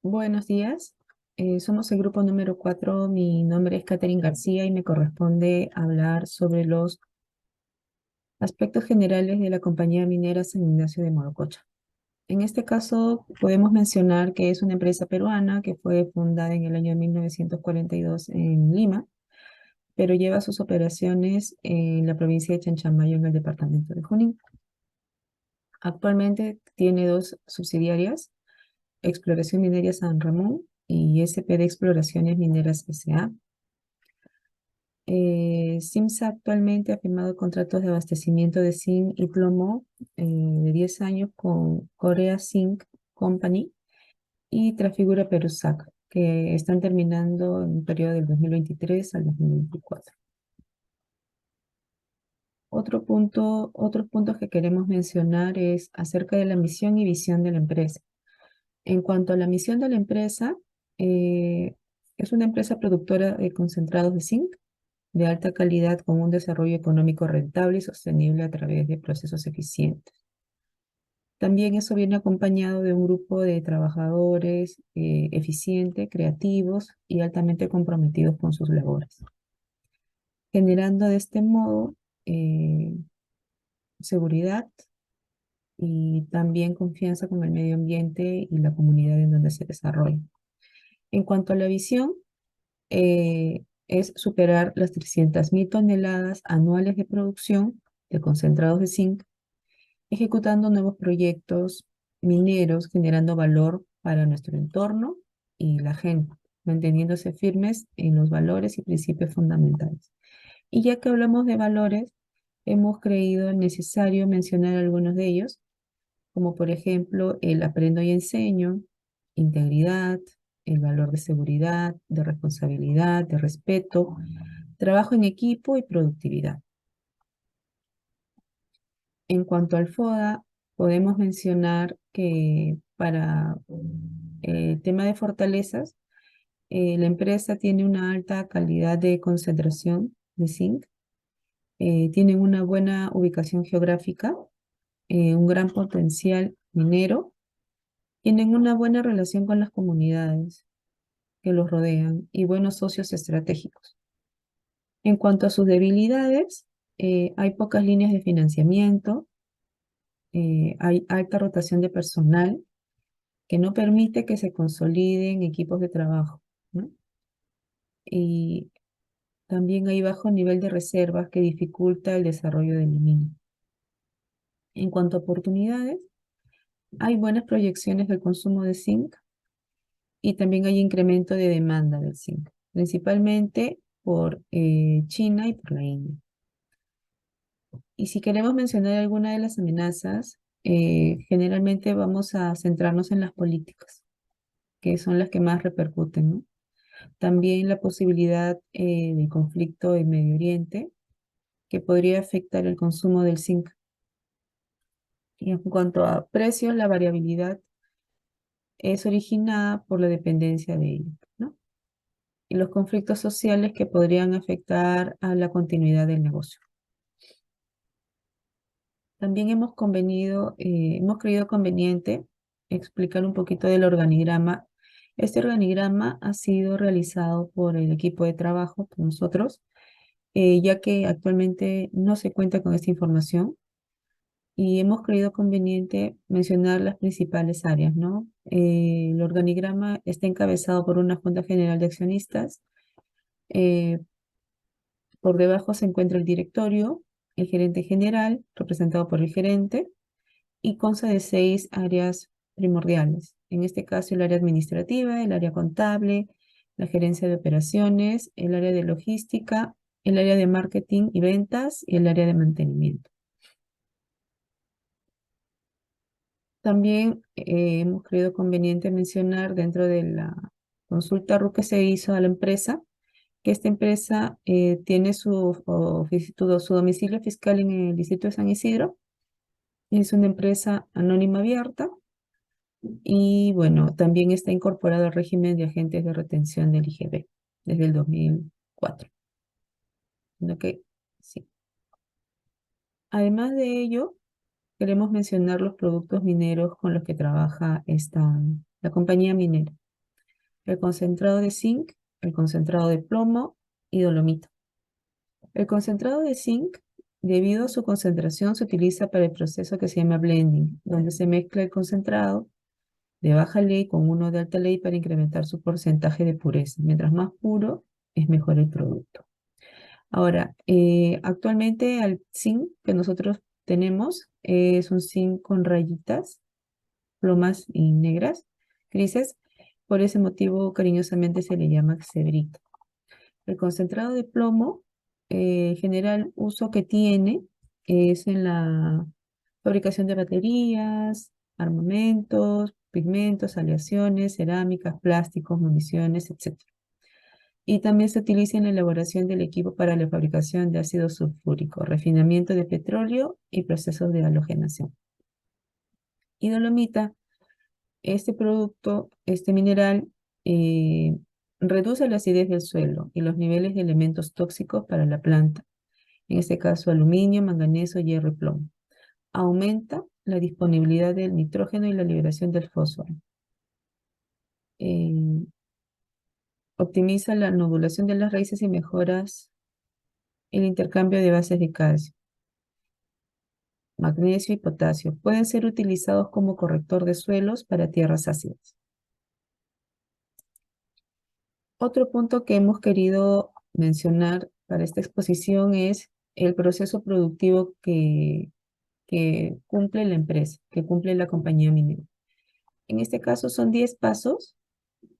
Buenos días. Somos el grupo número 4. Mi nombre es Catherine García y me corresponde hablar sobre los aspectos generales de la compañía minera San Ignacio de Morococha. En este caso, podemos mencionar que es una empresa peruana que fue fundada en el año 1942 en Lima, pero lleva sus operaciones en la provincia de Chanchamayo, en el departamento de Junín. Actualmente tiene dos subsidiarias: Exploración Minería San Ramón y SPD Exploraciones Mineras S.A. CIMSA actualmente ha firmado contratos de abastecimiento de zinc y plomo de 10 años con Korea Zinc Company y Trafigura Perusac, que están terminando en un periodo del 2023 al 2024. Otros puntos que queremos mencionar es acerca de la misión y visión de la empresa. En cuanto a la misión de la empresa, eh, es una empresa productora de concentrados de zinc de alta calidad con un desarrollo económico rentable y sostenible a través de procesos eficientes. También eso viene acompañado de un grupo de trabajadores eficientes, creativos y altamente comprometidos con sus labores, generando de este modo eh, seguridad y también confianza con el medio ambiente y la comunidad en donde se desarrolla. En cuanto a la visión, es superar las 300.000 toneladas anuales de producción de concentrados de zinc, ejecutando nuevos proyectos mineros, generando valor para nuestro entorno y la gente, manteniéndose firmes en los valores y principios fundamentales. Y ya que hablamos de valores, hemos creído necesario mencionar algunos de ellos, como por ejemplo el aprendo y enseño, integridad, el valor de seguridad, de responsabilidad, de respeto, trabajo en equipo y productividad. En cuanto al FODA, podemos mencionar que para el tema de fortalezas, la empresa tiene una alta calidad de concentración de zinc, tienen una buena ubicación geográfica, un gran potencial minero, tienen una buena relación con las comunidades que los rodean y buenos socios estratégicos. En cuanto a sus debilidades, hay pocas líneas de financiamiento, hay alta rotación de personal que no permite que se consoliden equipos de trabajo, ¿no? Y también hay bajo nivel de reservas que dificulta el desarrollo del minero. En cuanto a oportunidades, hay buenas proyecciones del consumo de zinc y también hay incremento de demanda del zinc, principalmente por China y por la India. Y si queremos mencionar alguna de las amenazas, generalmente vamos a centrarnos en las políticas, que son las que más repercuten, ¿no? También la posibilidad de conflicto en Medio Oriente, que podría afectar el consumo del zinc. Y en cuanto a precios, la variabilidad es originada por la dependencia de ello, ¿no? Y los conflictos sociales que podrían afectar a la continuidad del negocio. También hemos creído conveniente explicar un poquito del organigrama. Este organigrama ha sido realizado por el equipo de trabajo, por nosotros, ya que actualmente no se cuenta con esta información y hemos creído conveniente mencionar las principales áreas, ¿no? El organigrama está encabezado por una Junta General de Accionistas. eh, por debajo se encuentra el directorio, el gerente general, representado por el gerente, y consta de 6 áreas primordiales. En este caso, el área administrativa, el área contable, la gerencia de operaciones, el área de logística, el área de marketing y ventas y el área de mantenimiento. También hemos creído conveniente mencionar dentro de la consulta RU que se hizo a la empresa, que esta empresa tiene su domicilio fiscal en el distrito de San Isidro. Es una empresa anónima abierta y bueno, también está incorporado al régimen de agentes de retención del IGB desde el 2004. ¿Ok? Sí. Además de ello, queremos mencionar los productos mineros con los que trabaja la compañía minera. el concentrado de zinc, el concentrado de plomo y dolomita. El concentrado de zinc, debido a su concentración, se utiliza para el proceso que se llama blending, donde se mezcla el concentrado de baja ley con uno de alta ley para incrementar su porcentaje de pureza. Mientras más puro, es mejor el producto. Ahora, actualmente el zinc que nosotros tenemos es un zinc con rayitas, plomas y negras, grises. Por ese motivo, cariñosamente se le llama cebrita. El concentrado de plomo, general uso que tiene es en la fabricación de baterías, armamentos, pigmentos, aleaciones, cerámicas, plásticos, municiones, etc. Y también se utiliza en la elaboración del equipo para la fabricación de ácido sulfúrico, refinamiento de petróleo y procesos de halogenación. Y dolomita, este producto, este mineral, eh, reduce la acidez del suelo y los niveles de elementos tóxicos para la planta, en este caso aluminio, manganeso, hierro y plomo. Aumenta la disponibilidad del nitrógeno y la liberación del fósforo. Eh, Optimiza la nodulación de las raíces y mejoras el intercambio de bases de calcio, magnesio y potasio. Pueden ser utilizados como corrector de suelos para tierras ácidas. Otro punto que hemos querido mencionar para esta exposición es el proceso productivo que cumple la empresa, que cumple la compañía minera. En este caso son 10 pasos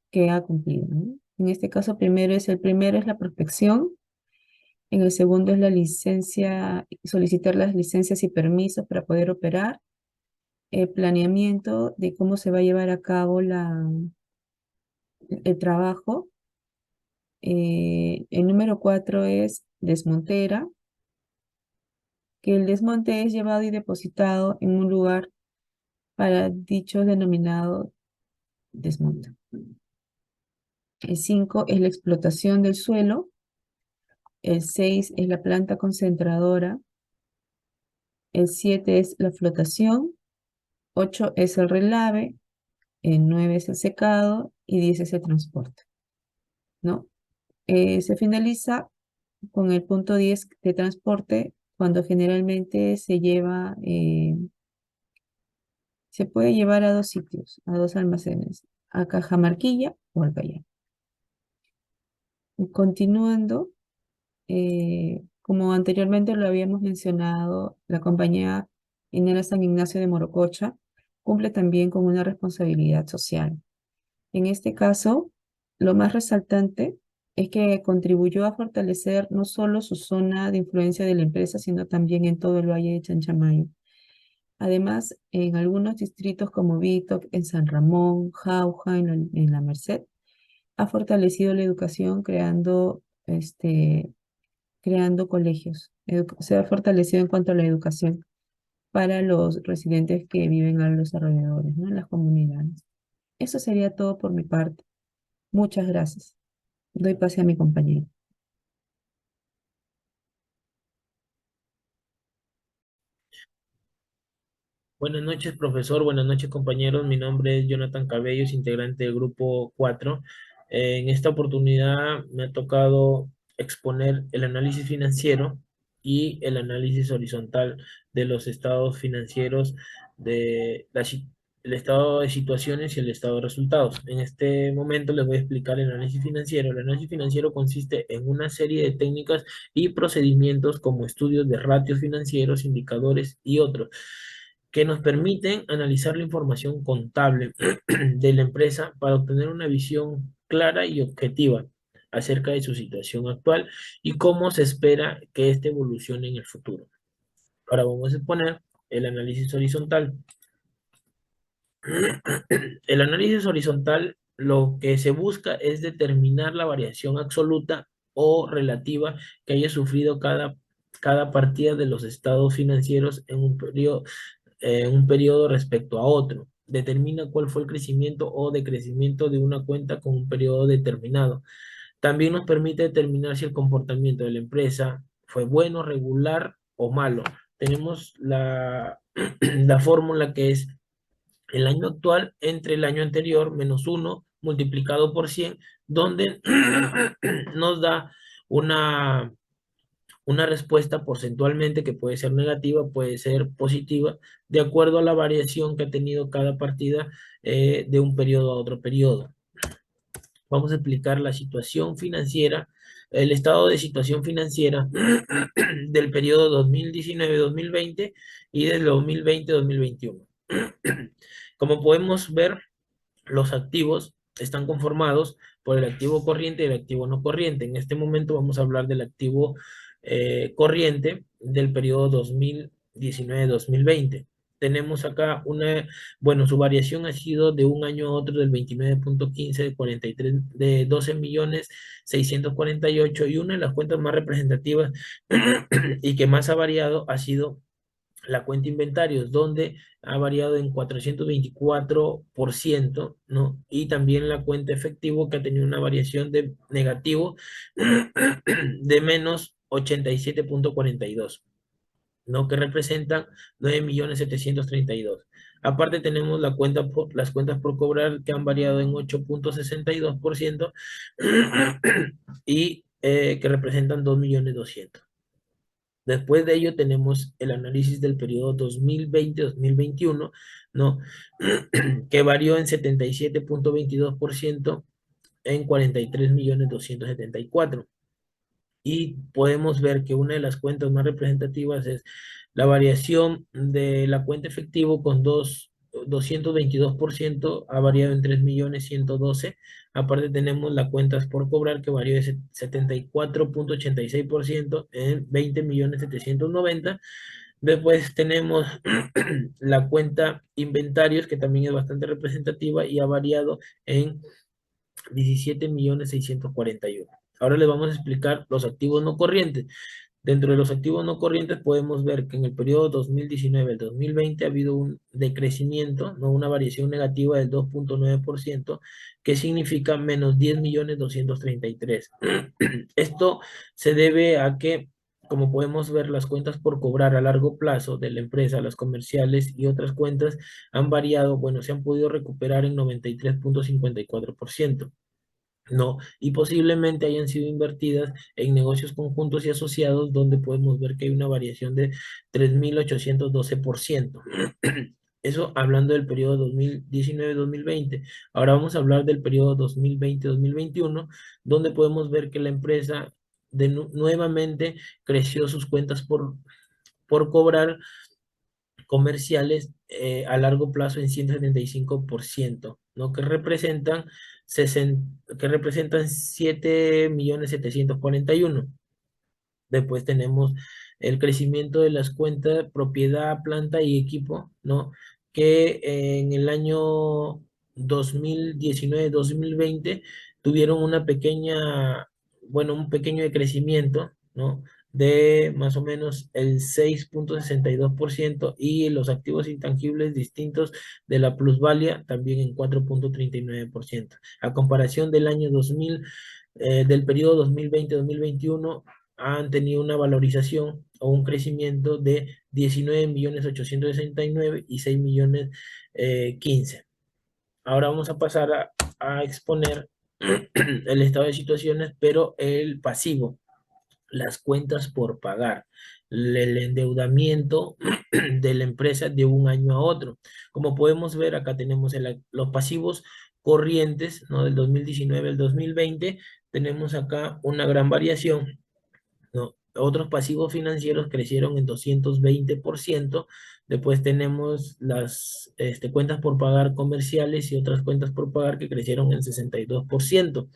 que ha cumplido, ¿no? En este caso el primero es la prospección, en el segundo es la licencia, solicitar las licencias y permisos para poder operar, el planeamiento de cómo se va a llevar a cabo el trabajo. El número 4 es desmontera, que el desmonte es llevado y depositado en un lugar para dicho denominado desmonte. El 5 es la explotación del suelo. El 6 es la planta concentradora. El 7 es la flotación. 8 es el relave. El 9 es el secado. Y 10 es el transporte, ¿no? Se finaliza con el punto 10 de transporte, cuando generalmente se puede llevar a dos sitios, a dos almacenes, a Cajamarquilla o al Callao. Continuando, como anteriormente lo habíamos mencionado, la compañía minera San Ignacio de Morococha cumple también con una responsabilidad social. En este caso, lo más resaltante es que contribuyó a fortalecer no solo su zona de influencia de la empresa, sino también en todo el Valle de Chanchamayo. Además, en algunos distritos como Bitoc, en San Ramón, Jauja, en la Merced, ha fortalecido la educación creando colegios. Se ha fortalecido en cuanto a la educación para los residentes que viven a los alrededores, ¿no? En las comunidades. Eso sería todo por mi parte. Muchas gracias. Doy pase a mi compañero. Buenas noches, profesor. Buenas noches, compañeros. Mi nombre es Jonathan Cabellos, integrante del grupo 4. En esta oportunidad me ha tocado exponer el análisis financiero y el análisis horizontal de los estados financieros el estado de situaciones y el estado de resultados. En este momento les voy a explicar el análisis financiero. El análisis financiero consiste en una serie de técnicas y procedimientos como estudios de ratios financieros, indicadores y otros que nos permiten analizar la información contable de la empresa para obtener una visión clara y objetiva acerca de su situación actual y cómo se espera que éste evolucione en el futuro. Ahora vamos a exponer el análisis horizontal. El análisis horizontal lo que se busca es determinar la variación absoluta o relativa que haya sufrido cada partida de los estados financieros en un periodo respecto a otro. Determina cuál fue el crecimiento o decrecimiento de una cuenta con un periodo determinado. También nos permite determinar si el comportamiento de la empresa fue bueno, regular o malo. Tenemos la fórmula que es el año actual entre el año anterior menos 1 multiplicado por 100, donde nos da una, una respuesta porcentualmente que puede ser negativa, puede ser positiva, de acuerdo a la variación que ha tenido cada partida de un periodo a otro periodo. Vamos a explicar la situación financiera, el estado de situación financiera del periodo 2019-2020 y del 2020-2021. Como podemos ver, los activos están conformados por el activo corriente y el activo no corriente. En este momento vamos a hablar del activo corriente del periodo 2019-2020. Tenemos acá bueno, su variación ha sido de un año a otro del 29.15 de 43, de 12 millones 648, y una de las cuentas más representativas y que más ha variado ha sido la cuenta inventarios, donde ha variado en 424%, ¿no? Y también la cuenta efectivo, que ha tenido una variación de negativo de menos 87.42, ¿no? Que representan 9.732.000. Aparte tenemos las cuentas por cobrar, que han variado en 8.62% y que representan 2.200.000. Después de ello tenemos el análisis del periodo 2020-2021, ¿no? Que varió en 77.22% en 43.274.000. Y podemos ver que una de las cuentas más representativas es la variación de la cuenta efectivo con 222%, ha variado en 3.112.000. Aparte tenemos la cuentas por cobrar, que varió de 74.86% en 20.790.000. Después tenemos la cuenta inventarios, que también es bastante representativa y ha variado en 17.641.000. Ahora les vamos a explicar los activos no corrientes. Dentro de los activos no corrientes podemos ver que en el periodo 2019 al 2020 ha habido un decrecimiento, no, una variación negativa del 2.9%, que significa menos 10.233.000. Esto se debe a que, como podemos ver, las cuentas por cobrar a largo plazo de la empresa, las comerciales y otras cuentas han variado, bueno, se han podido recuperar en 93.54%. No, y posiblemente hayan sido invertidas en negocios conjuntos y asociados, donde podemos ver que hay una variación de 3.812%. Eso hablando del periodo 2019-2020. Ahora vamos a hablar del periodo 2020-2021, donde podemos ver que la empresa nuevamente creció sus cuentas por cobrar comerciales a largo plazo en 175%, ¿no? Que representan 7.741.000. Después tenemos el crecimiento de las cuentas propiedad, planta y equipo, ¿no? Que en el año 2019-2020 tuvieron bueno, un pequeño decrecimiento, ¿no? De más o menos el 6.62%, y los activos intangibles distintos de la plusvalía también en 4.39%. A comparación del año 2000, del periodo 2020-2021, han tenido una valorización o un crecimiento de 19.869.000 y 6.015.000. Ahora vamos a pasar a exponer el estado de situaciones, pero el pasivo, las cuentas por pagar, el endeudamiento de la empresa de un año a otro. Como podemos ver, acá tenemos los pasivos corrientes, ¿no? Del 2019 al 2020, tenemos acá una gran variación, ¿no? Otros pasivos financieros crecieron en 220%. Después tenemos las cuentas por pagar comerciales y otras cuentas por pagar, que crecieron en 62%.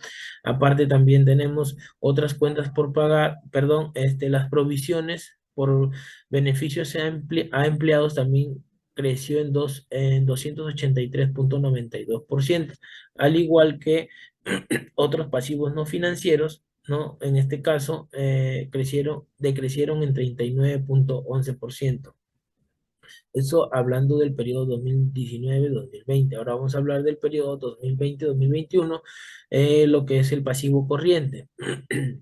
Aparte también tenemos otras cuentas por pagar, perdón, las provisiones por beneficios a empleados también creció en 283.92%, al igual que otros pasivos no financieros, ¿no? En este caso, decrecieron en 39.11%. Eso hablando del periodo 2019-2020. Ahora vamos a hablar del periodo 2020-2021, lo que es el pasivo corriente.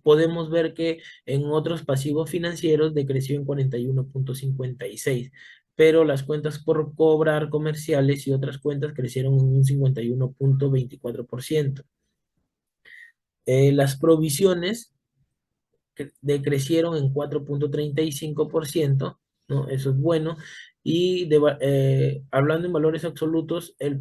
Podemos ver que en otros pasivos financieros decreció en 41.56. pero las cuentas por cobrar comerciales y otras cuentas crecieron en un 51.24%. Las provisiones decrecieron en 4.35%, ¿no? Eso es bueno. Y hablando en valores absolutos, el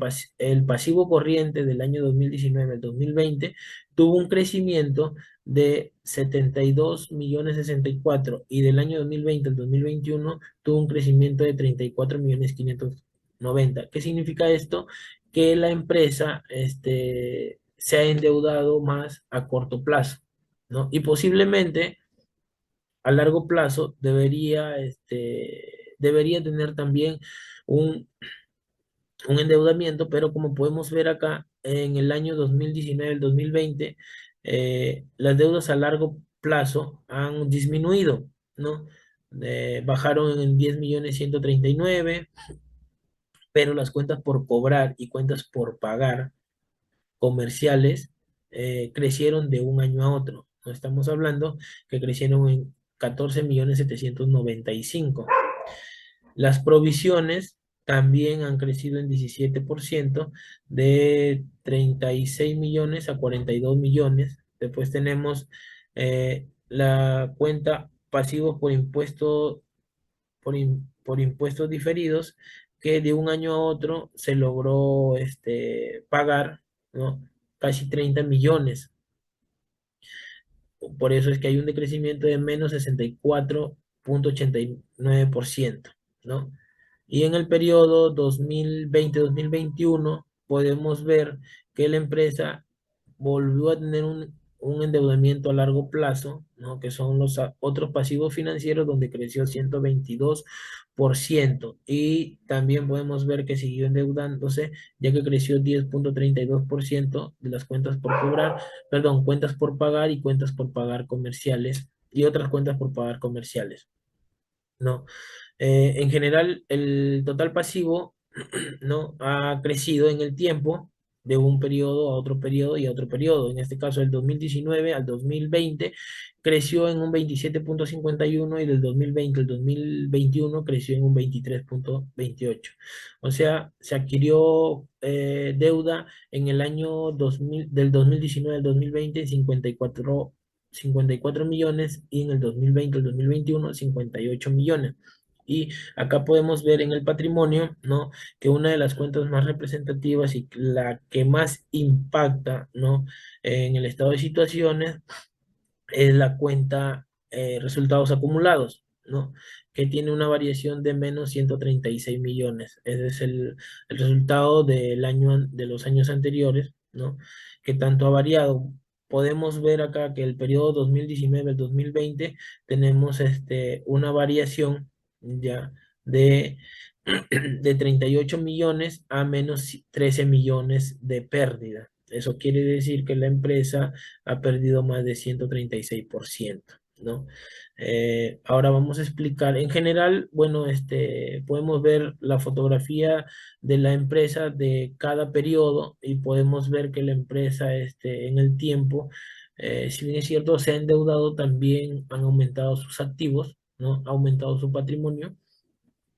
pasivo corriente del año 2019 al 2020 tuvo un crecimiento de 72.064.000 y del año 2020 al 2021 tuvo un crecimiento de 34.590.000. ¿Qué significa esto? Que la empresa se ha endeudado más a corto plazo, ¿no? Y posiblemente a largo plazo debería tener también un, un endeudamiento, pero como podemos ver acá, en el año 2019, el 2020, las deudas a largo plazo han disminuido, ¿no? Bajaron en 10.139.000, pero las cuentas por cobrar y cuentas por pagar comerciales crecieron de un año a otro. No estamos hablando que crecieron en 14.795.000. Las provisiones también han crecido en 17%, de 36 millones a 42 millones. Después tenemos la cuenta pasivos por impuestos por impuestos diferidos, que de un año a otro se logró pagar, ¿no? Casi 30 millones. Por eso es que hay un decrecimiento de menos 64.89%, ¿no? Y en el periodo 2020-2021 podemos ver que la empresa volvió a tener un endeudamiento a largo plazo, ¿no? Que son los otros pasivos financieros, donde creció 122%. Y también podemos ver que siguió endeudándose, ya que creció 10.32% de las cuentas por cobrar, perdón, cuentas por pagar y cuentas por pagar comerciales y otras cuentas por pagar comerciales, ¿no? En general, el total pasivo, ¿no? Ha crecido en el tiempo de un periodo a otro periodo y a otro periodo. En este caso, del 2019 al 2020 creció en un 27.51 y del 2020 al 2021 creció en un 23.28. O sea, se adquirió deuda en el año 2000, del 2019 al 2020 en 54 millones y en el 2020 al 2021 58 millones. Y acá podemos ver en el patrimonio, ¿no? Que una de las cuentas más representativas y la que más impacta, ¿no? En el estado de situaciones es la cuenta resultados acumulados, ¿no? Que tiene una variación de menos 136 millones. Ese es el resultado de los años anteriores, ¿no? Que tanto ha variado. Podemos ver acá que el periodo 2019 al 2020 tenemos una variación ya de, de 38 millones a menos 13 millones de pérdida. Eso quiere decir que la empresa ha perdido más de 136%, ¿no? Ahora vamos a explicar, en general, bueno, podemos ver la fotografía de la empresa de cada periodo y podemos ver que la empresa, en el tiempo, si bien es cierto, se ha endeudado, también han aumentado sus activos, ¿no? Ha aumentado su patrimonio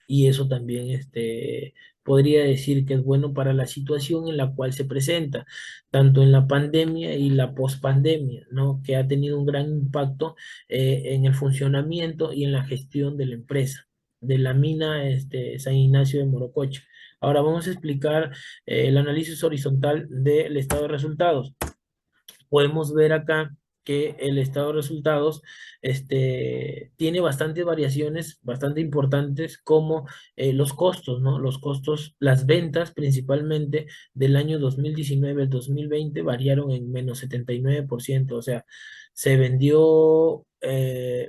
y eso también podría decir que es bueno para la situación en la cual se presenta, tanto en la pandemia y la pospandemia, ¿no? Que ha tenido un gran impacto en el funcionamiento y en la gestión de la empresa, de la mina San Ignacio de Morococha. Ahora vamos a explicar el análisis horizontal del estado de resultados. Podemos ver acá que el estado de resultados tiene bastantes variaciones, bastante importantes, como los costos, ¿no? Los costos, las ventas principalmente del año 2019 al 2020 variaron en menos 79%, o sea, se vendió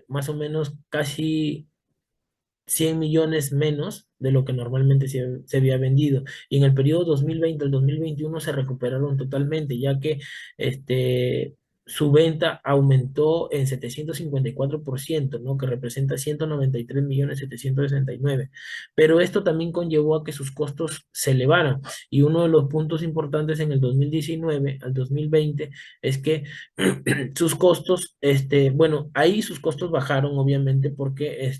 más o menos casi 100 millones menos de lo que normalmente se había vendido. Y en el periodo 2020 al 2021 se recuperaron totalmente, ya que este, su venta aumentó en 754%, ¿no? Que representa 193.769.000. Pero esto también conllevó a que sus costos se elevaran. Y uno de los puntos importantes en el 2019 al 2020 es que sus costos, bueno, ahí sus costos bajaron, obviamente, porque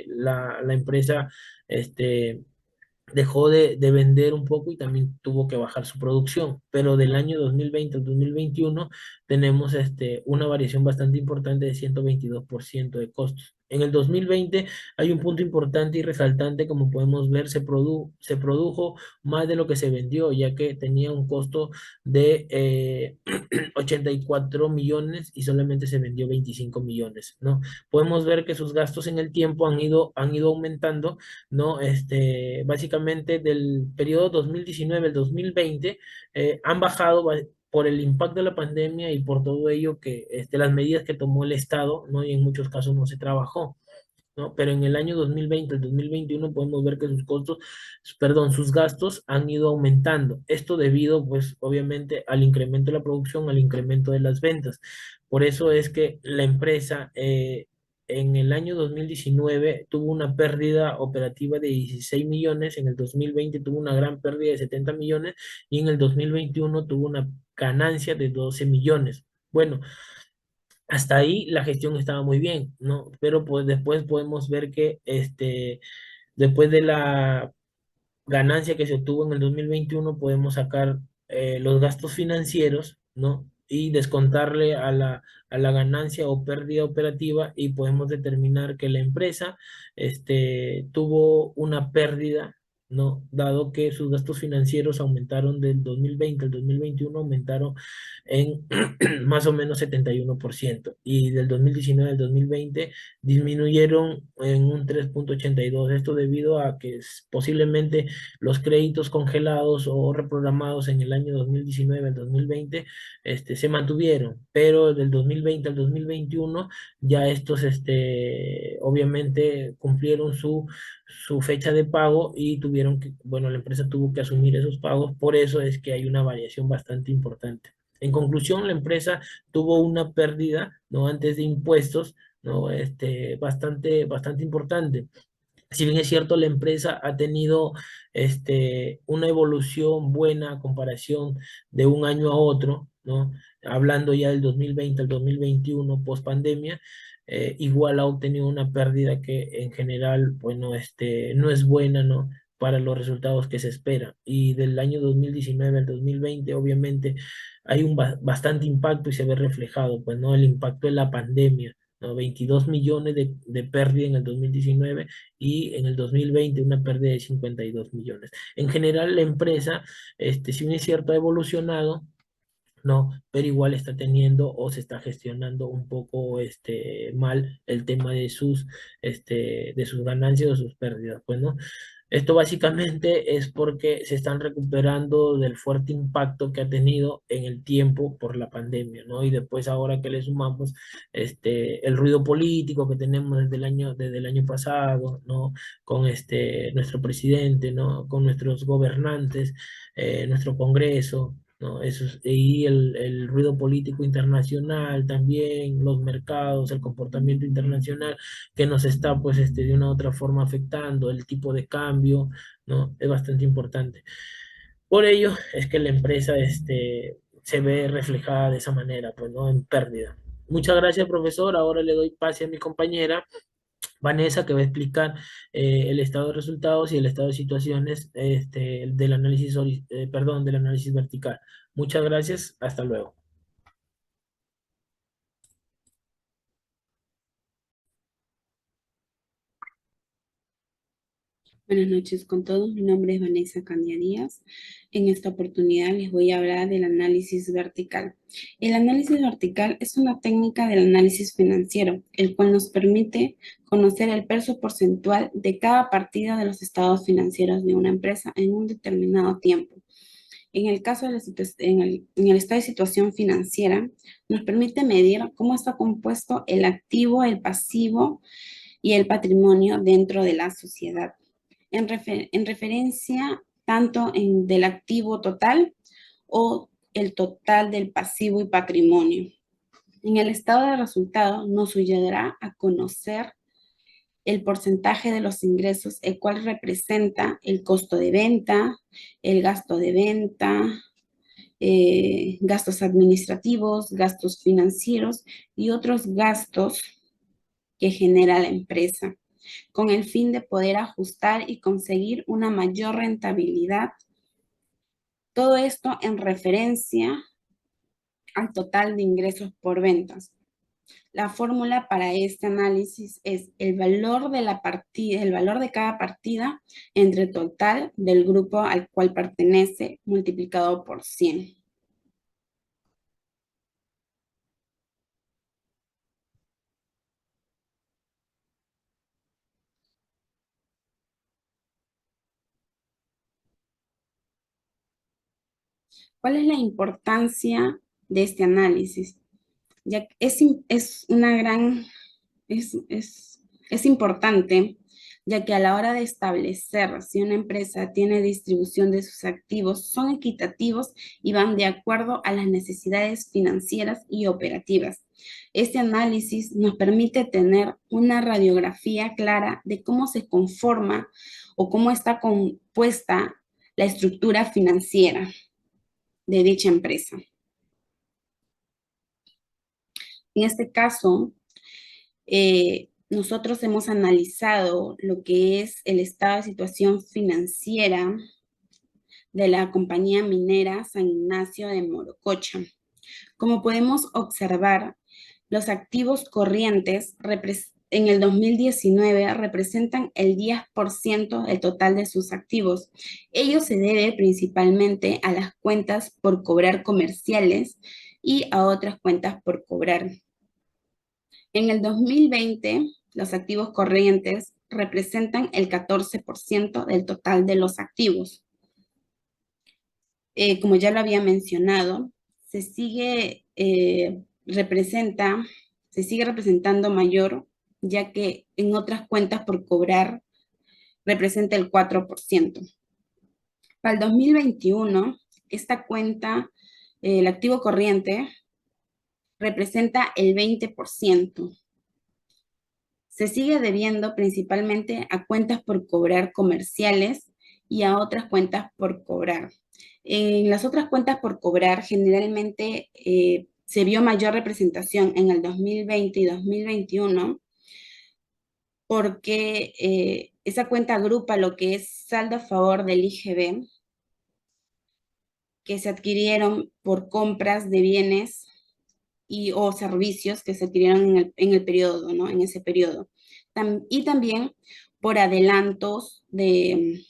la empresa, este, dejó de vender un poco y también tuvo que bajar su producción. Pero del año 2020 al 2021 tenemos una variación bastante importante de 122% de costos. En el 2020 hay un punto importante y resaltante, como podemos ver, se produjo más de lo que se vendió, ya que tenía un costo de 84 millones y solamente se vendió 25 millones, ¿no? Podemos ver que sus gastos en el tiempo han ido aumentando, ¿no? Básicamente del periodo 2019 al 2020 han bajado por el impacto de la pandemia y por todo ello que las medidas que tomó el Estado, ¿no? Y en muchos casos no se trabajó, ¿no? Pero en el año 2020 al 2021 podemos ver que sus costos, perdón, sus gastos han ido aumentando. Esto debido, pues, obviamente al incremento de la producción, al incremento de las ventas. Por eso es que la empresa en el año 2019 tuvo una pérdida operativa de 16 millones, en el 2020 tuvo una gran pérdida de 70 millones y en el 2021 tuvo una ganancia de 12 millones. Bueno, hasta ahí la gestión estaba muy bien, ¿no? Pero pues después podemos ver que después de la ganancia que se obtuvo en el 2021 podemos sacar los gastos financieros, ¿no? Y descontarle a la ganancia o pérdida operativa y podemos determinar que la empresa tuvo una pérdida, ¿no? Dado que sus gastos financieros aumentaron del 2020 al 2021, aumentaron en más o menos 71% y del 2019 al 2020 disminuyeron en un 3,82. Esto debido a que posiblemente los créditos congelados o reprogramados en el año 2019 al 2020 se mantuvieron, pero del 2020 al 2021 ya estos obviamente cumplieron su fecha de pago y tuvieron que, bueno, la empresa tuvo que asumir esos pagos, por eso es que hay una variación bastante importante. En conclusión, la empresa tuvo una pérdida, ¿no? Antes de impuestos, ¿no? Bastante importante. Si bien es cierto, la empresa ha tenido una evolución buena a comparación de un año a otro, ¿no? Hablando ya del 2020 al 2021, post pandemia, igual ha obtenido una pérdida que en general, bueno, no es buena, ¿no? Para los resultados que se esperan. Y del año 2019 al 2020, obviamente, hay un bastante impacto y se ve reflejado, pues, ¿no? El impacto de la pandemia, ¿no? 22 millones de pérdida en el 2019 y en el 2020 una pérdida de 52 millones. En general, la empresa, si bien es cierto, ha evolucionado, ¿no? Pero igual está teniendo o se está gestionando un poco mal el tema de sus ganancias o sus pérdidas, pues, ¿no? Esto básicamente es porque se están recuperando del fuerte impacto que ha tenido en el tiempo por la pandemia, ¿no? Y después ahora que le sumamos el ruido político que tenemos desde el año pasado, ¿no? Con nuestro presidente, ¿no? Con nuestros gobernantes, nuestro Congreso, ¿no? Y el ruido político internacional también, los mercados, el comportamiento internacional que nos está, pues, de una u otra forma afectando, el tipo de cambio, ¿no? Es bastante importante. Por ello es que la empresa, se ve reflejada de esa manera, pues, ¿no? En pérdida. Muchas gracias, profesor. Ahora le doy pase a mi compañera Vanessa, que va a explicar el estado de resultados y el estado de situaciones del análisis, perdón, del análisis vertical. Muchas gracias. Hasta luego. Buenas noches con todos. Mi nombre es Vanessa Candia Díaz. En esta oportunidad les voy a hablar del análisis vertical. El análisis vertical es una técnica del análisis financiero, el cual nos permite conocer el peso porcentual de cada partida de los estados financieros de una empresa en un determinado tiempo. En el caso de en el estado de situación financiera, nos permite medir cómo está compuesto el activo, el pasivo y el patrimonio dentro de la sociedad en referencia tanto del activo total o el total del pasivo y patrimonio. En el estado de resultado nos ayudará a conocer el porcentaje de los ingresos, el cual representa el costo de venta, el gasto de venta, gastos administrativos, gastos financieros y otros gastos que genera la empresa, con el fin de poder ajustar y conseguir una mayor rentabilidad. Todo esto en referencia al total de ingresos por ventas. La fórmula para este análisis es el valor de la partida, el valor de cada partida entre el total del grupo al cual pertenece multiplicado por 100. ¿Cuál es la importancia de este análisis? Ya que es una gran, es importante, ya que a la hora de establecer si una empresa tiene distribución de sus activos, son equitativos y van de acuerdo a las necesidades financieras y operativas. Este análisis nos permite tener una radiografía clara de cómo se conforma o cómo está compuesta la estructura financiera de dicha empresa. En este caso, nosotros hemos analizado lo que es el estado de situación financiera de la compañía minera San Ignacio de Morococha. Como podemos observar, los activos corrientes en el 2019 representan el 10% del total de sus activos. Ello se debe principalmente a las cuentas por cobrar comerciales y a otras cuentas por cobrar. En el 2020, los activos corrientes representan el 14% del total de los activos. Como ya lo había mencionado, se sigue, se sigue representando mayor, ya que en otras cuentas por cobrar representa el 4%. Para el 2021, esta cuenta, el activo corriente, representa el 20%. Se sigue debiendo principalmente a cuentas por cobrar comerciales y a otras cuentas por cobrar. En las otras cuentas por cobrar generalmente se vio mayor representación en el 2020 y 2021 porque esa cuenta agrupa lo que es saldo a favor del IGB que se adquirieron por compras de bienes o servicios que se adquirieron en el periodo, ¿no? En ese periodo. Y también por adelantos de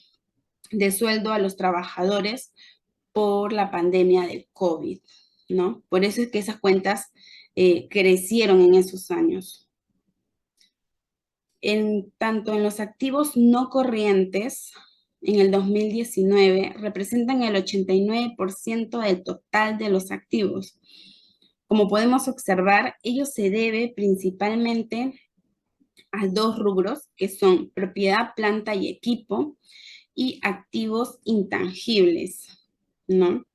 sueldo a los trabajadores por la pandemia del COVID, ¿no? Por eso es que esas cuentas crecieron en esos años. Tanto en los activos no corrientes, en el 2019, representan el 89% del total de los activos. Como podemos observar, ello se debe principalmente a dos rubros, que son propiedad, planta y equipo, y activos intangibles, ¿no?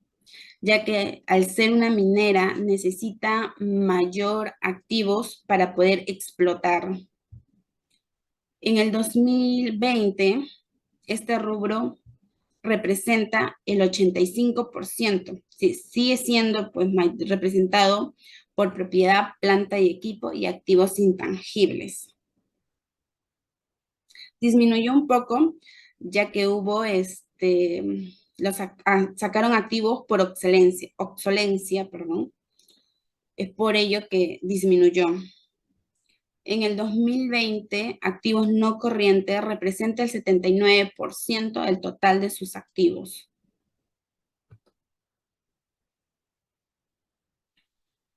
Ya que al ser una minera necesita mayor activos para poder explotar. En el 2020, este rubro representa el 85%. Sigue siendo pues, representado por propiedad, planta y equipo y activos intangibles. Disminuyó un poco, ya que hubo, sacaron activos por obsolencia, perdón. Es por ello que disminuyó. En el 2020, activos no corrientes representa el 79% del total de sus activos.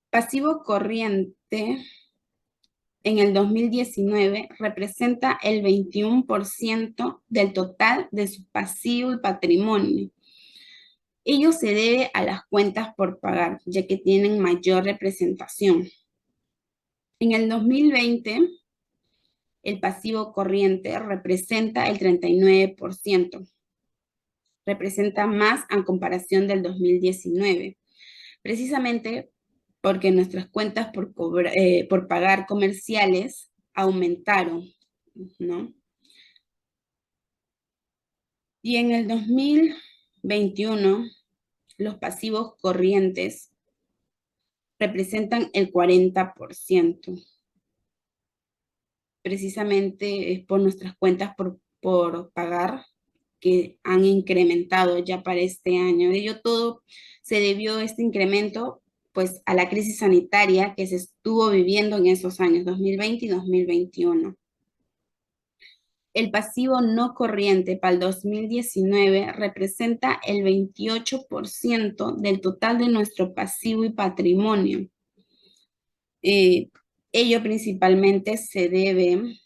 Pasivo corriente en el 2019 representa el 21% del total de su pasivo y patrimonio. Ello se debe a las cuentas por pagar, ya que tienen mayor representación. En el 2020, el pasivo corriente representa el 39%. Representa más en comparación del 2019. Precisamente porque nuestras cuentas por pagar comerciales aumentaron, ¿no? Y en el 2021, los pasivos corrientes representan el 40%. Precisamente es por nuestras cuentas por pagar que han incrementado ya para este año. Ello todo se debió este incremento pues a la crisis sanitaria que se estuvo viviendo en esos años 2020 y 2021. El pasivo no corriente para el 2019 representa el 28% del total de nuestro pasivo y patrimonio. Ello principalmente se debe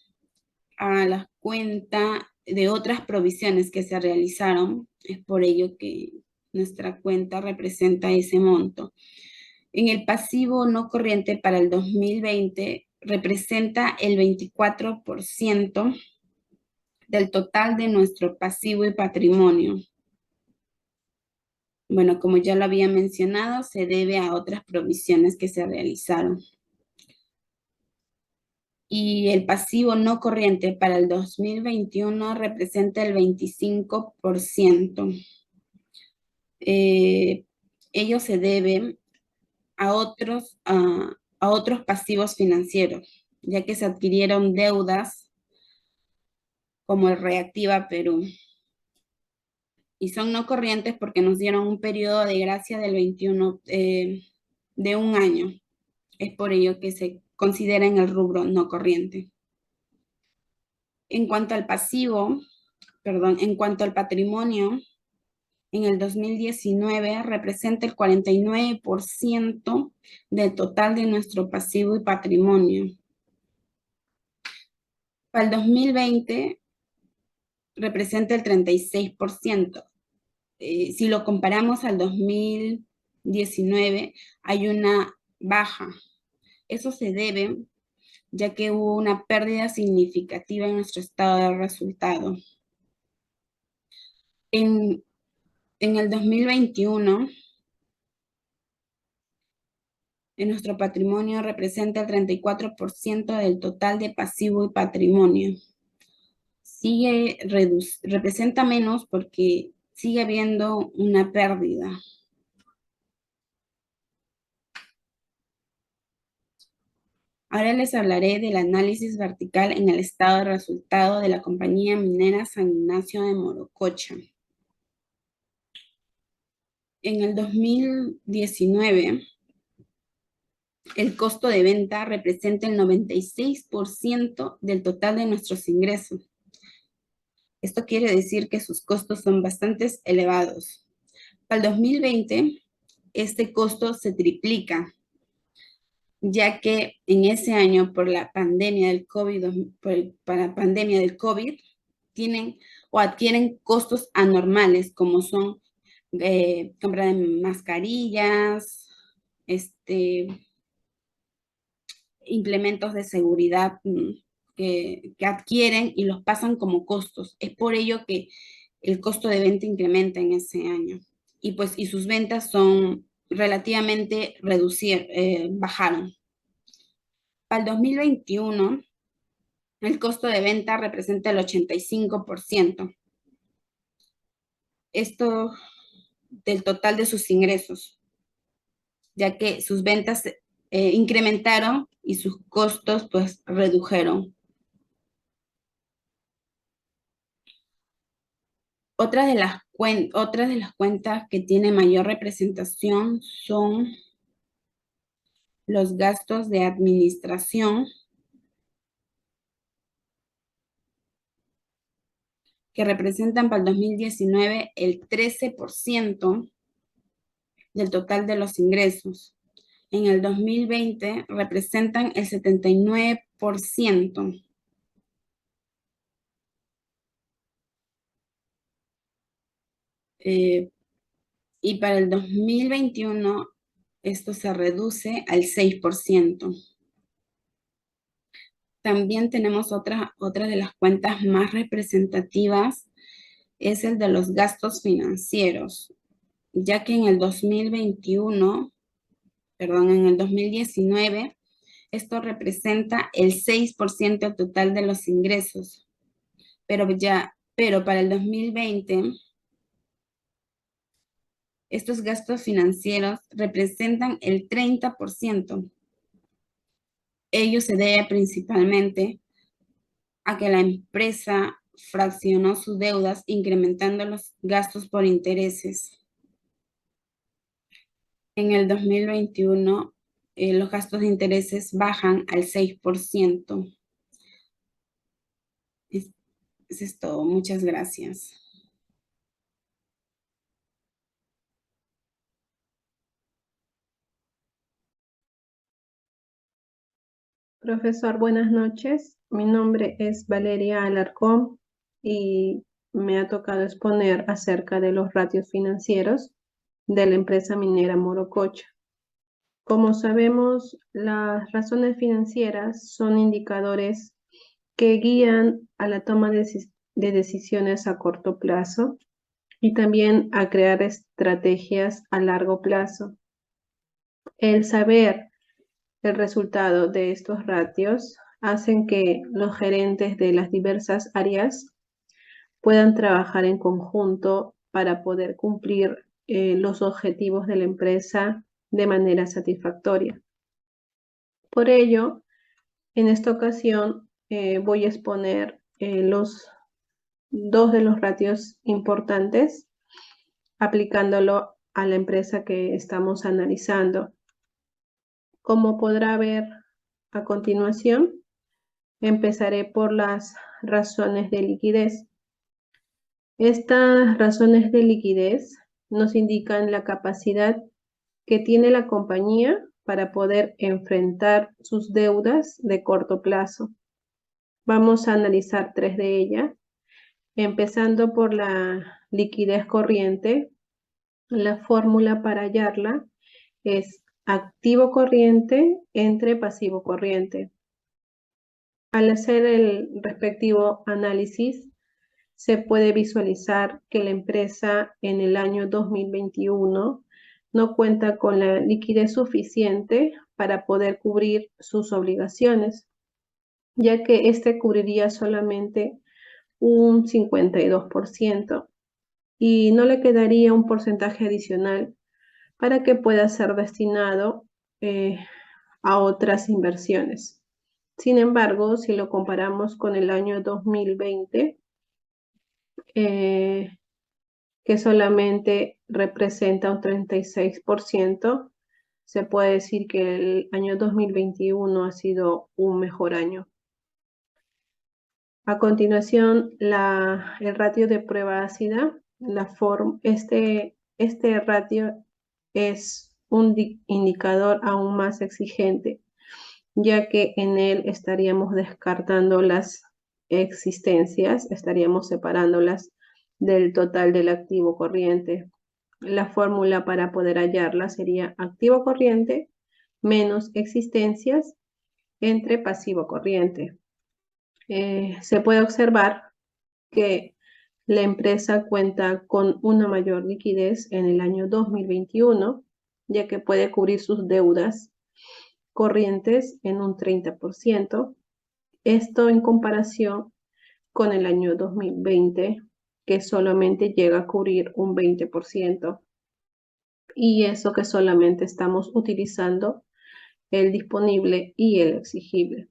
a la cuenta de otras provisiones que se realizaron. Es por ello que nuestra cuenta representa ese monto. En el pasivo no corriente para el 2020 representa el 24% del total de nuestro pasivo y patrimonio. Bueno, como ya lo había mencionado, se debe a otras provisiones que se realizaron. Y el pasivo no corriente para el 2021 representa el 25%. Ello se debe a otros pasivos financieros, ya que se adquirieron deudas como el Reactiva Perú. Y son no corrientes porque nos dieron un periodo de gracia del 21, de un año. Es por ello que se considera en el rubro no corriente. En cuanto al patrimonio, en el 2019 representa el 49% del total de nuestro pasivo y patrimonio. Para el 2020 representa el 36%. Si lo comparamos al 2019, hay una baja. Eso se debe ya que hubo una pérdida significativa en nuestro estado de resultado. En el 2021, nuestro patrimonio representa el 34% del total de pasivo y patrimonio. Representa menos porque sigue habiendo una pérdida. Ahora les hablaré del análisis vertical en el estado de resultado de la compañía minera San Ignacio de Morococha. En el 2019, el costo de venta representa el 96% del total de nuestros ingresos. Esto quiere decir que sus costos son bastante elevados. Para el 2020, este costo se triplica, ya que en ese año, por la pandemia del COVID, tienen o adquieren costos anormales, como son compra de mascarillas, implementos de seguridad que adquieren y los pasan como costos. Es por ello que el costo de venta incrementa en ese año. Y sus ventas son relativamente bajaron. Para el 2021, el costo de venta representa el 85%. Esto del total de sus ingresos, ya que sus ventas incrementaron y sus costos pues redujeron. Otras de las cuentas que tienen mayor representación son los gastos de administración, que representan para el 2019 el 13% del total de los ingresos. En el 2020 representan el 79%. Y para el 2021 esto se reduce al 6%. También tenemos otra de las cuentas más representativas, es el de los gastos financieros, ya que en el 2021 perdón, en el 2019, esto representa el 6% total de los ingresos, pero para el 2020, estos gastos financieros representan el 30%. Ello se debe principalmente a que la empresa fraccionó sus deudas, incrementando los gastos por intereses. En el 2021, los gastos de intereses bajan al 6%. Eso es todo. Muchas gracias. Profesor, buenas noches. Mi nombre es Valeria Alarcón y me ha tocado exponer acerca de los ratios financieros de la empresa minera Morococha. Como sabemos, las razones financieras son indicadores que guían a la toma de decisiones a corto plazo y también a crear estrategias a largo plazo. El saber el resultado de estos ratios hacen que los gerentes de las diversas áreas puedan trabajar en conjunto para poder cumplir los objetivos de la empresa de manera satisfactoria. Por ello, en esta ocasión voy a exponer dos de los ratios importantes aplicándolo a la empresa que estamos analizando. Como podrá ver a continuación, empezaré por las razones de liquidez. Estas razones de liquidez nos indican la capacidad que tiene la compañía para poder enfrentar sus deudas de corto plazo. Vamos a analizar tres de ellas, empezando por la liquidez corriente. La fórmula para hallarla es activo corriente entre pasivo corriente. Al hacer el respectivo análisis, se puede visualizar que la empresa en el año 2021 no cuenta con la liquidez suficiente para poder cubrir sus obligaciones, ya que este cubriría solamente un 52% y no le quedaría un porcentaje adicional para que pueda ser destinado a otras inversiones. Sin embargo, si lo comparamos con el año 2020, que solamente representa un 36%, se puede decir que el año 2021 ha sido un mejor año. A continuación, el ratio de prueba ácida. Este ratio es un indicador aún más exigente, ya que en él estaríamos descartando las existencias, estaríamos separándolas del total del activo corriente. La fórmula para poder hallarla sería activo corriente menos existencias entre pasivo corriente. Se puede observar que la empresa cuenta con una mayor liquidez en el año 2021, ya que puede cubrir sus deudas corrientes en un 30%. Esto en comparación con el año 2020, que solamente llega a cubrir un 20%. Y eso que solamente estamos utilizando el disponible y el exigible.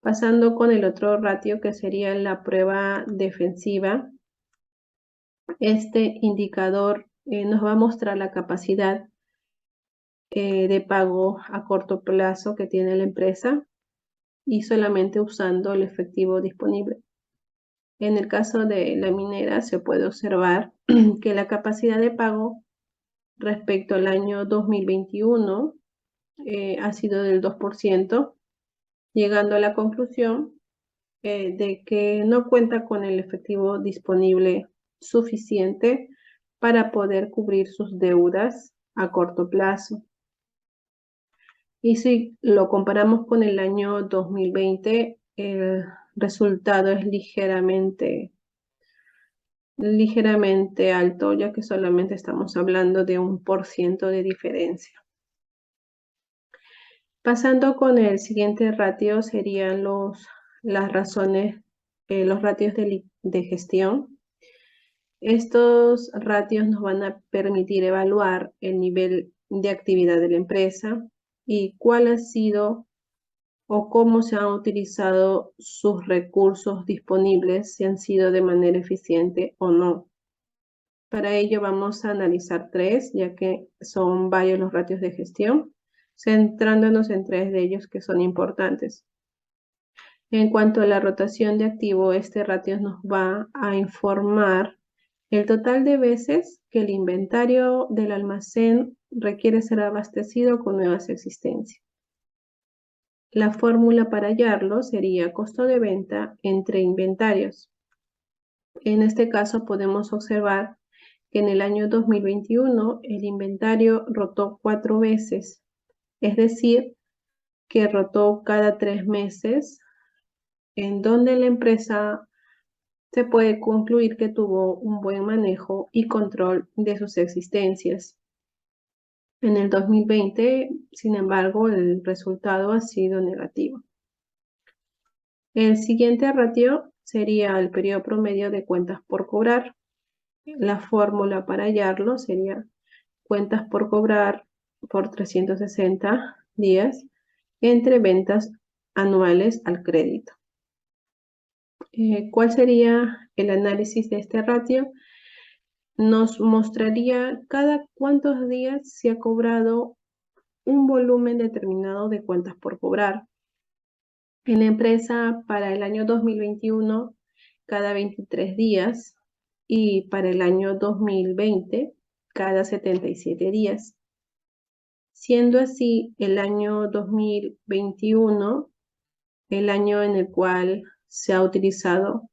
Pasando con el otro ratio que sería la prueba defensiva, este indicador nos va a mostrar la capacidad de pago a corto plazo que tiene la empresa y solamente usando el efectivo disponible. En el caso de la minera se puede observar que la capacidad de pago respecto al año 2021 ha sido del 2%, llegando a la conclusión de que no cuenta con el efectivo disponible suficiente para poder cubrir sus deudas a corto plazo. Y si lo comparamos con el año 2020, el resultado es ligeramente alto, ya que solamente estamos hablando de 1% de diferencia. Pasando con el siguiente ratio serían las razones, los ratios de gestión. Estos ratios nos van a permitir evaluar el nivel de actividad de la empresa y cuál ha sido o cómo se han utilizado sus recursos disponibles, si han sido de manera eficiente o no. Para ello vamos a analizar tres, ya que son varios los ratios de gestión, centrándonos en tres de ellos que son importantes. En cuanto a la rotación de activo, este ratio nos va a informar el total de veces que el inventario del almacén requiere ser abastecido con nuevas existencias. La fórmula para hallarlo sería costo de venta entre inventarios. En este caso podemos observar que en el año 2021 el inventario rotó 4 veces, es decir, que rotó cada 3 meses, en donde la empresa se puede concluir que tuvo un buen manejo y control de sus existencias. En el 2020, sin embargo, el resultado ha sido negativo. El siguiente ratio sería el periodo promedio de cuentas por cobrar. La fórmula para hallarlo sería cuentas por cobrar por 360 días entre ventas anuales al crédito. ¿Cuál sería el análisis de este ratio? Nos mostraría cada cuántos días se ha cobrado un volumen determinado de cuentas por cobrar. En la empresa para el año 2021, cada 23 días, y para el año 2020, cada 77 días. Siendo así, el año 2021, el año en el cual se ha utilizado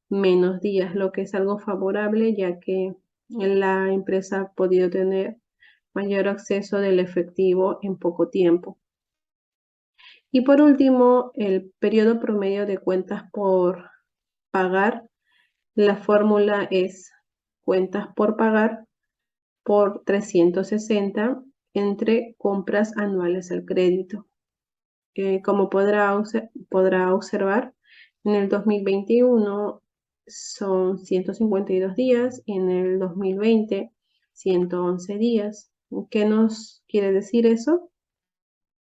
menos días, lo que es algo favorable, ya que la empresa ha podido tener mayor acceso del efectivo en poco tiempo. Y por último, el periodo promedio de cuentas por pagar. La fórmula es cuentas por pagar por 360 entre compras anuales al crédito. Como podrá observar, en el 2021 son 152 días y en el 2020 111 días. ¿Qué nos quiere decir eso?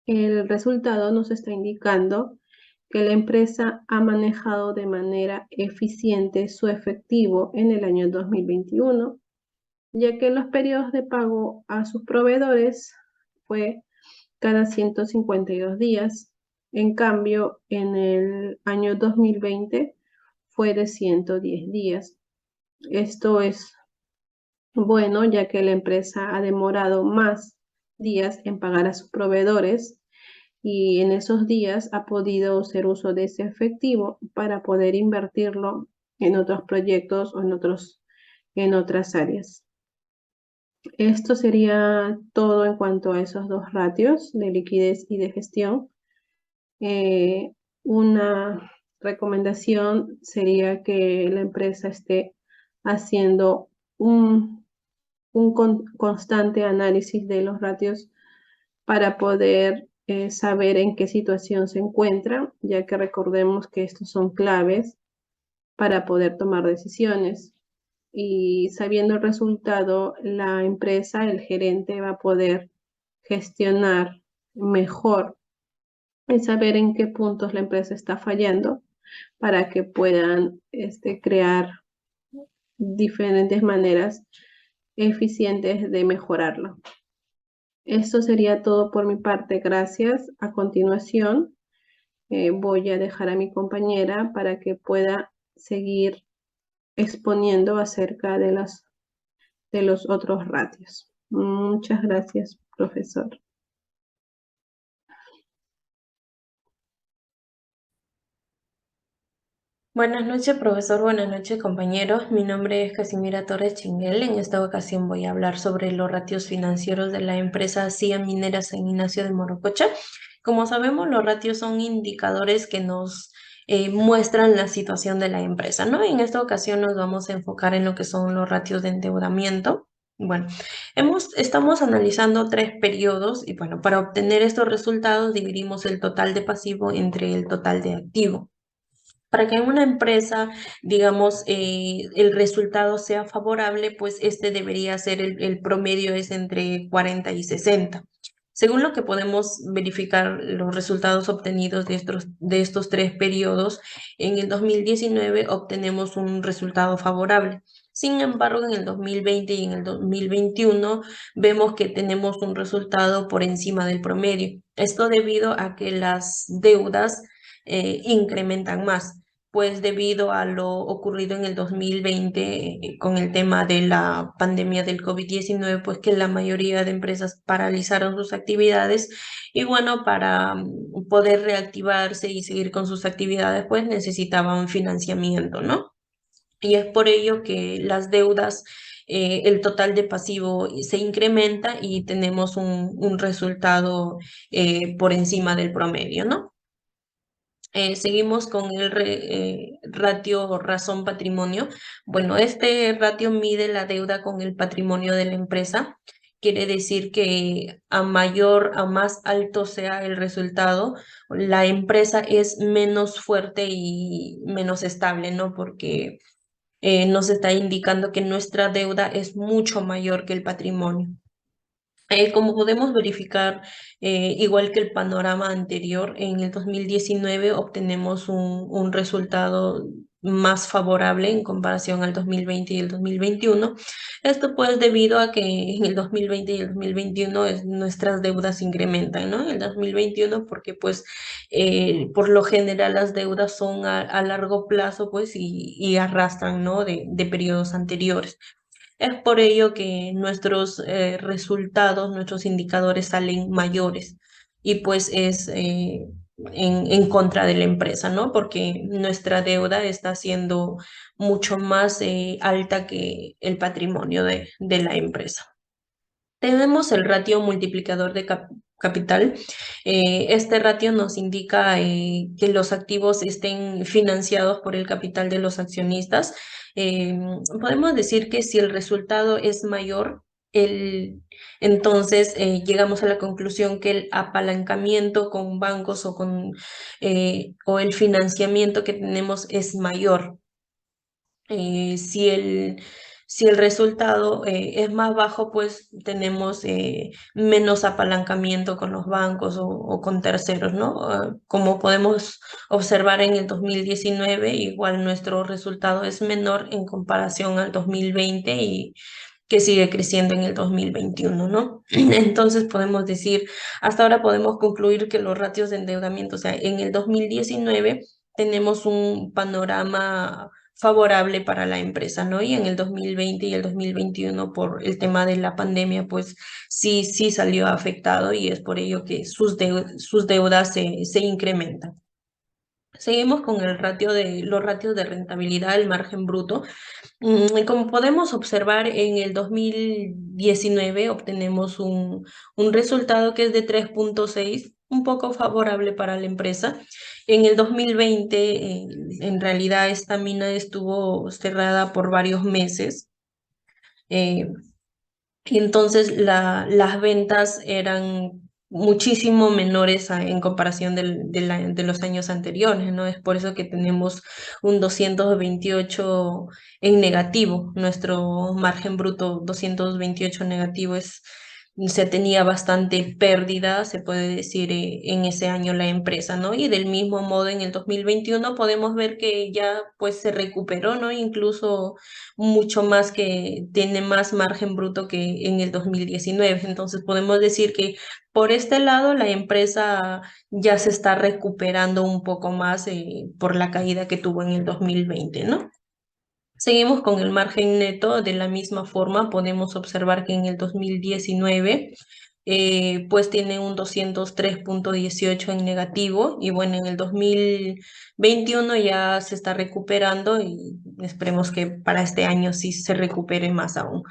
El resultado nos está indicando que la empresa ha manejado de manera eficiente su efectivo en el año 2021, ya que los periodos de pago a sus proveedores fue cada 152 días. En cambio, en el año 2020 fue de 110 días. Esto es bueno, ya que la empresa ha demorado más días en pagar a sus proveedores y en esos días ha podido hacer uso de ese efectivo para poder invertirlo en otros proyectos o en otras áreas. Esto sería todo en cuanto a esos dos ratios de liquidez y de gestión. Una recomendación sería que la empresa esté haciendo un constante análisis de los ratios para poder saber en qué situación se encuentra, ya que recordemos que estos son claves para poder tomar decisiones. Y sabiendo el resultado, la empresa, el gerente va a poder gestionar mejor y saber en qué puntos la empresa está fallando para que puedan crear diferentes maneras eficientes de mejorarlo. Esto sería todo por mi parte, gracias. A continuación, voy a dejar a mi compañera para que pueda seguir exponiendo acerca de los otros ratios. Muchas gracias, profesor. Buenas noches, profesor. Buenas noches, compañeros. Mi nombre es Casimira Torres Chinguel. En esta ocasión voy a hablar sobre los ratios financieros de la empresa CIA Minera San Ignacio de Morococha. Como sabemos, los ratios son indicadores que nos muestran la situación de la empresa, ¿no? En esta ocasión nos vamos a enfocar en lo que son los ratios de endeudamiento. Bueno, estamos analizando 3 periodos y bueno, para obtener estos resultados dividimos el total de pasivo entre el total de activo. Para que en una empresa, digamos, el resultado sea favorable, pues este debería ser el promedio es entre 40 y 60. Según lo que podemos verificar los resultados obtenidos de estos 3 periodos, en el 2019 obtenemos un resultado favorable. Sin embargo, en el 2020 y en el 2021 vemos que tenemos un resultado por encima del promedio. Esto debido a que las deudas incrementan más, pues debido a lo ocurrido en el 2020 con el tema de la pandemia del COVID-19, pues que la mayoría de empresas paralizaron sus actividades y bueno, para poder reactivarse y seguir con sus actividades, pues necesitaban financiamiento, ¿no? Y es por ello que las deudas, el total de pasivo se incrementa y tenemos un resultado por encima del promedio, ¿no? Seguimos con el ratio razón-patrimonio. Bueno, este ratio mide la deuda con el patrimonio de la empresa. Quiere decir que a más alto sea el resultado, la empresa es menos fuerte y menos estable, ¿no? Porque nos está indicando que nuestra deuda es mucho mayor que el patrimonio. Como podemos verificar, igual que el panorama anterior, en el 2019 obtenemos un resultado más favorable en comparación al 2020 y el 2021. Esto pues debido a que en el 2020 y el 2021 nuestras deudas incrementan, ¿no? En el 2021 porque pues por lo general las deudas son a largo plazo pues y arrastran, ¿no? De periodos anteriores. Es por ello que nuestros resultados, nuestros indicadores salen mayores y pues es en contra de la empresa, ¿no? Porque nuestra deuda está siendo mucho más alta que el patrimonio de la empresa. Tenemos el ratio multiplicador de capital. Este ratio nos indica que los activos estén financiados por el capital de los accionistas. Podemos decir que si el resultado es mayor, entonces llegamos a la conclusión que el apalancamiento con bancos o el financiamiento que tenemos es mayor. Si el resultado es más bajo, pues tenemos menos apalancamiento con los bancos o con terceros, ¿no? Como podemos observar en el 2019, igual nuestro resultado es menor en comparación al 2020 y que sigue creciendo en el 2021, ¿no? Entonces podemos decir, hasta ahora podemos concluir que los ratios de endeudamiento, o sea, en el 2019 tenemos un panorama favorable para la empresa, ¿no? Y en el 2020 y el 2021 por el tema de la pandemia, pues sí salió afectado y es por ello que sus deudas se incrementan. Seguimos con los ratios de rentabilidad, el margen bruto. Como podemos observar, en el 2019 obtenemos un resultado que es de 3.6, un poco favorable para la empresa. En el 2020, en realidad, esta mina estuvo cerrada por varios meses. eh, y entonces las ventas eran muchísimo menores en comparación de los años anteriores, ¿no? Es por eso que tenemos un 228 en negativo. Nuestro margen bruto 228 negativo se tenía bastante pérdida, se puede decir, en ese año la empresa, ¿no? Y del mismo modo en el 2021 podemos ver que ya pues se recuperó, ¿no? Incluso mucho más, que tiene más margen bruto que en el 2019. Entonces podemos decir que por este lado la empresa ya se está recuperando un poco más por la caída que tuvo en el 2020, ¿no? Seguimos con el margen neto. De la misma forma, podemos observar que en el 2019 pues tiene un 203.18 en negativo y bueno, en el 2021 ya se está recuperando y esperemos que para este año sí se recupere más aún.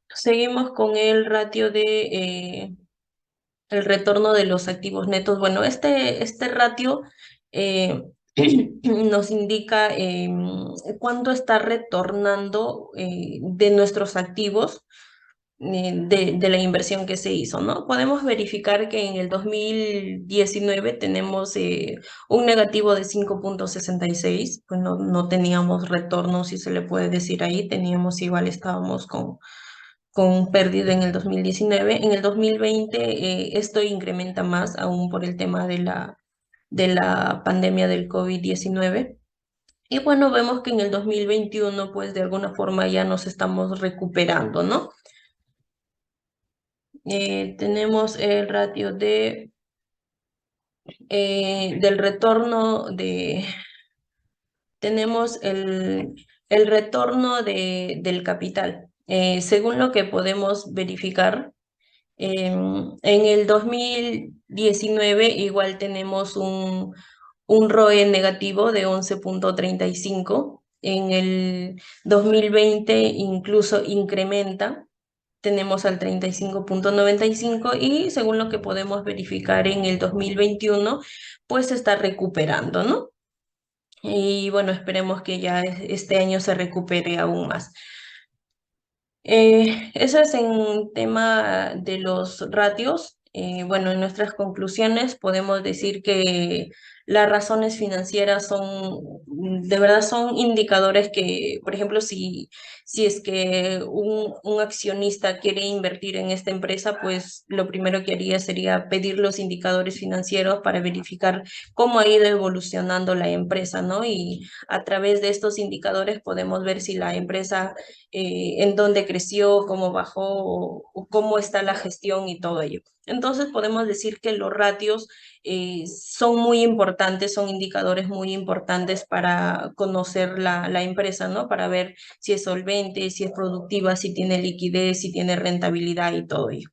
Seguimos con el ratio de el retorno de los activos netos. Bueno, este ratio nos indica cuánto está retornando de nuestros activos de la inversión que se hizo, ¿no? Podemos verificar que en el 2019 tenemos un negativo de 5.66, pues no teníamos retorno, si se le puede decir ahí, estábamos con pérdida en el 2019. En el 2020 esto incrementa más aún por el tema de la pandemia del COVID-19. Y bueno, vemos que en el 2021, pues de alguna forma ya nos estamos recuperando, ¿no? Tenemos el ratio del retorno tenemos el retorno del capital. Según lo que podemos verificar, en el 2019 igual tenemos un ROE negativo de 11.35. En el 2020 incluso incrementa, tenemos al 35.95 y según lo que podemos verificar en el 2021, pues se está recuperando, ¿no? Y bueno, esperemos que ya este año se recupere aún más. Eso es en tema de los ratios. Bueno, en nuestras conclusiones podemos decir que las razones financieras de verdad son indicadores que, por ejemplo, si es que un accionista quiere invertir en esta empresa, pues lo primero que haría sería pedir los indicadores financieros para verificar cómo ha ido evolucionando la empresa, ¿no? Y a través de estos indicadores podemos ver si la empresa en dónde creció, cómo bajó, o cómo está la gestión y todo ello. Entonces podemos decir que los ratios son muy importantes, son indicadores muy importantes para conocer la empresa, ¿no? Para ver si es solvente, si es productiva, si tiene liquidez, si tiene rentabilidad y todo ello.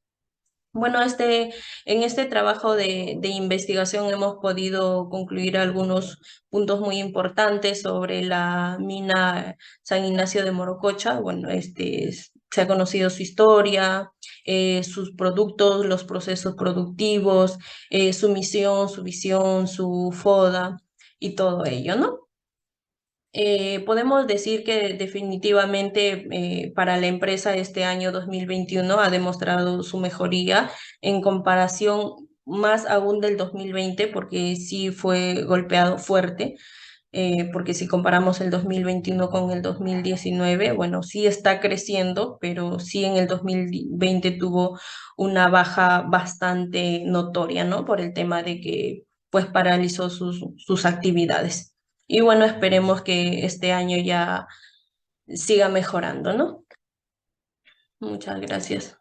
Bueno, en este trabajo de investigación hemos podido concluir algunos puntos muy importantes sobre la mina San Ignacio de Morococha. Bueno, se ha conocido su historia, sus productos, los procesos productivos, su misión, su visión, su FODA y todo ello, ¿no? Podemos decir que definitivamente para la empresa este año 2021 ha demostrado su mejoría en comparación más aún del 2020, porque sí fue golpeado fuerte, porque si comparamos el 2021 con el 2019, bueno, sí está creciendo, pero sí en el 2020 tuvo una baja bastante notoria, ¿no? Por el tema de que pues paralizó sus actividades. Y bueno, esperemos que este año ya siga mejorando, ¿no? Muchas gracias.